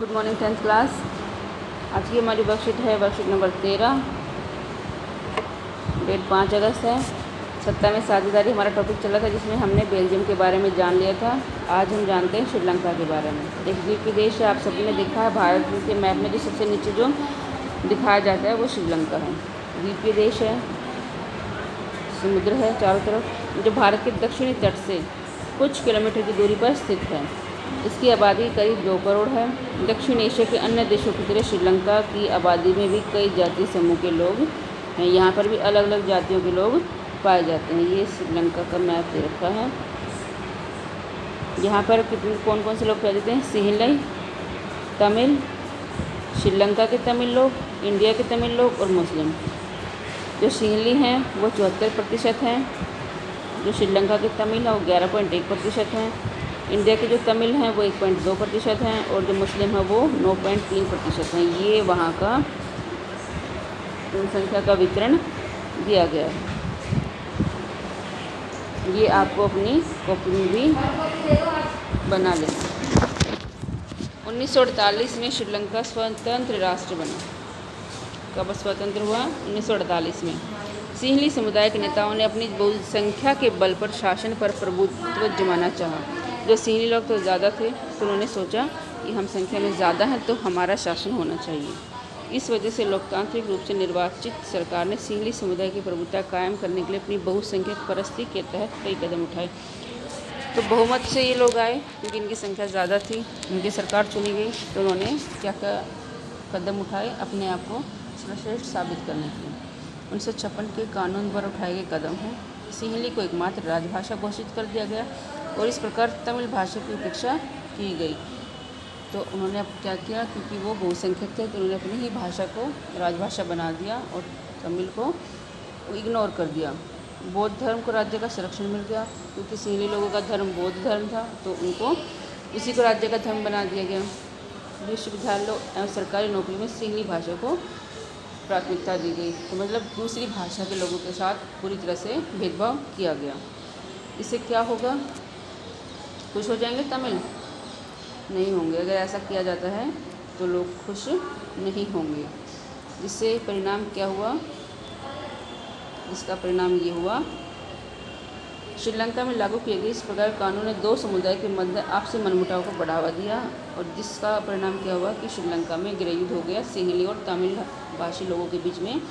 Good morning 10th class. आज की हमारी वर्कशीट है वर्कशीट नंबर 13। डेट 5 अगस्त है। सत्ता में साझेदारी हमारा टॉपिक चला था, जिसमें हमने बेल्जियम के बारे में जान लिया था। आज हम जानते हैं श्रीलंका के बारे में। एक द्वीपीय देश है, आप सबने देखा है भारत के मैप में जो सबसे नीचे जो दिखाया जाता है वो श्रीलंका है। द्वीपीय देश है, समुद्र है चारों तरफ, जो भारत के दक्षिणी तट से कुछ किलोमीटर की दूरी पर स्थित है। इसकी आबादी करीब 2 करोड़ है। दक्षिण एशिया के अन्य देशों की तरह श्रीलंका की आबादी में भी कई जातीय समूह के लोग हैं। यहाँ पर भी अलग अलग जातियों के लोग पाए जाते हैं। ये श्रीलंका का मैप दे रखा है। यहाँ पर कितने कौन कौन से लोग पाए जाते हैं? सिंहलई, तमिल, श्रीलंका के तमिल लोग, इंडिया के तमिल लोग और मुस्लिम। जो सिंहली हैं वो 74% हैं। जो श्रीलंका के तमिल हैं वो 11.1% हैं। इंडिया के जो तमिल हैं वो 1.2% हैं और जो मुस्लिम है वो 9.3% हैं। ये वहाँ का जनसंख्या का वितरण दिया गया है। ये आपको अपनी कॉपी में भी बना लेना। 1948 में श्रीलंका स्वतंत्र राष्ट्र बना। कब स्वतंत्र हुआ? 1948 में। सिंहली समुदाय के नेताओं ने अपनी बहुसंख्या के बल पर शासन पर प्रभुत्व जमाना चाहा। जो सिंहली लोग तो ज़्यादा थे, तो उन्होंने सोचा कि हम संख्या में ज़्यादा हैं तो हमारा शासन होना चाहिए। इस वजह से लोकतांत्रिक रूप से निर्वाचित सरकार ने सिंहली समुदाय की प्रभुत्व कायम करने के लिए अपनी बहुसंख्यक परिस्थिति के तहत कई कदम उठाए। तो बहुमत से ये लोग आए, क्योंकि इनकी संख्या ज़्यादा थी, उनकी सरकार चुनी गई, तो उन्होंने क्या क्या कदम उठाए अपने आप को सर्वश्रेष्ठ साबित करने के लिए। 1956 के कानून पर उठाए गए कदम हैं। सिंहली को एकमात्र राजभाषा घोषित कर दिया गया और इस प्रकार तमिल भाषा की उपेक्षा की गई। तो उन्होंने अब क्या किया, क्योंकि वो बहुसंख्यक थे तो उन्होंने अपनी ही भाषा को राजभाषा बना दिया और तमिल को इग्नोर कर दिया। बौद्ध धर्म को राज्य का संरक्षण मिल गया, क्योंकि सिंहली लोगों का धर्म बौद्ध धर्म था, तो उनको उसी को राज्य का धर्म बना दिया गया। विश्वविद्यालयों एवं सरकारी नौकरी में सिंहली भाषा को प्राथमिकता दी गई। तो मतलब दूसरी भाषा के लोगों के साथ पूरी तरह से भेदभाव किया गया। इससे क्या होगा? खुश हो जाएंगे तमिल? नहीं होंगे। अगर ऐसा किया जाता है तो लोग खुश नहीं होंगे। जिससे परिणाम क्या हुआ? इसका परिणाम ये हुआ, श्रीलंका में लागू किए गए इस प्रकार कानून ने 2 समुदाय के मध्य आपसी मनमुटाव को बढ़ावा दिया और जिसका परिणाम क्या हुआ कि श्रीलंका में गृहयुद्ध हो गया। सिंहली और तमिल भाषी लोगों के बीच में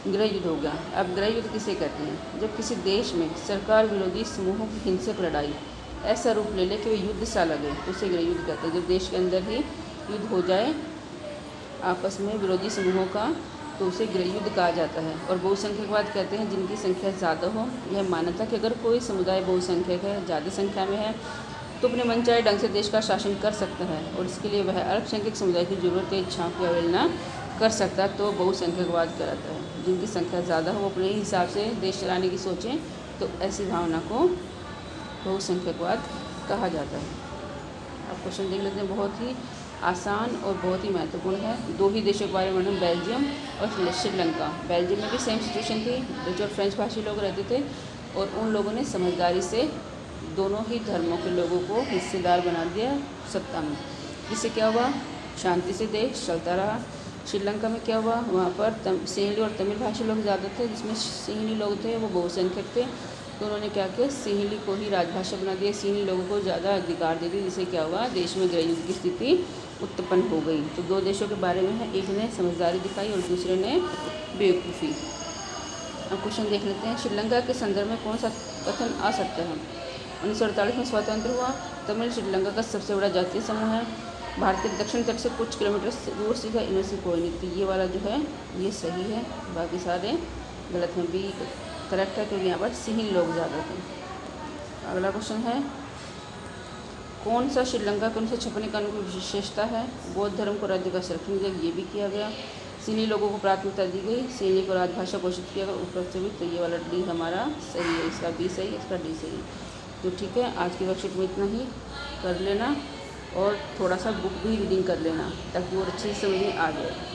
गृहयुद्ध हो गया। अब गृहयुद्ध किसे कहते हैं? जब किसी देश में सरकार विरोधी समूहों की हिंसक लड़ाई ऐसा रूप ले ले कि वे युद्ध सा लगे, तो उसे गृहयुद्ध कहते हैं। जब देश के अंदर ही युद्ध हो जाए आपस में विरोधी समूहों का, तो उसे गृहयुद्ध कहा जाता है। और बहुसंख्यकवाद कहते हैं जिनकी संख्या ज़्यादा हो। यह मान्यता कि अगर कोई समुदाय बहुसंख्यक है, ज़्यादा संख्या में है, तो अपने मनचाहे ढंग से देश का शासन कर सकता है और इसके लिए वह अल्पसंख्यक समुदाय की जरूरत या इच्छाओं की अवहेलना कर सकता है, तो बहुसंख्यकवाद कहलाता है। जिनकी संख्या ज़्यादा हो वो अपने हिसाब से देश चलाने की सोचें, तो ऐसी भावना को बहुसंख्यकवाद कहा जाता है। अब क्वेश्चन देख लेते हैं, बहुत ही आसान और बहुत ही महत्वपूर्ण है। 2 ही देशों के बारे में, बेल्जियम और श्रीलंका। बेल्जियम में भी सेम सिचुएशन थी, डच और फ्रेंच भाषी लोग रहते थे और उन लोगों ने समझदारी से दोनों ही धर्मों के लोगों को हिस्सेदार बना दिया सत्ता में। इससे क्या हुआ? शांति से देश चलता रहा। श्रीलंका में क्या हुआ? वहाँ पर सिंहली और तमिल भाषी लोग ज़्यादा थे, जिसमें सिंहली लोग थे वो बहुसंख्यक थे, तो उन्होंने क्या किया, सिंहली को ही राजभाषा बना दिया, सिंहली लोगों को ज़्यादा अधिकार दे दिए, जिससे क्या हुआ, देश में गृहयुद्ध की स्थिति उत्पन्न हो गई। तो 2 देशों के बारे में है, एक ने समझदारी दिखाई और दूसरे ने बेवकूफ़ी। अब क्वेश्चन देख लेते हैं, श्रीलंका के संदर्भ में कौन सा कथन आ सकता है? 1948 में स्वतंत्र हुआ। तमिल श्रीलंका का सबसे बड़ा जातीय समूह है। भारत के दक्षिण तट से कुछ किलोमीटर दूर स्थित है। इनमें से कोई नहीं। तो ये वाला जो है ये सही है, बाकी सारे गलत हैं। बी करेक्ट है, क्योंकि यहाँ पर सिंहली लोग ज़्यादा थे। अगला क्वेश्चन है, कौन सा श्रीलंका के 1956 कानून की विशेषता है? बौद्ध धर्म को राज्य का संरक्षण दिया, ये भी किया गया। सिंहली लोगों को प्राथमिकता दी गई, सिंहली को राजभाषा घोषित किया गया उपरोक्त से भी। तो ये वाला डी हमारा सही है, इसका बी सही, इसका डी सही। तो ठीक है, आज की वर्कशीट में इतना ही कर लेना और थोड़ा सा बुक भी रीडिंग कर लेना ताकि वो अच्छी समझ में आ जाए।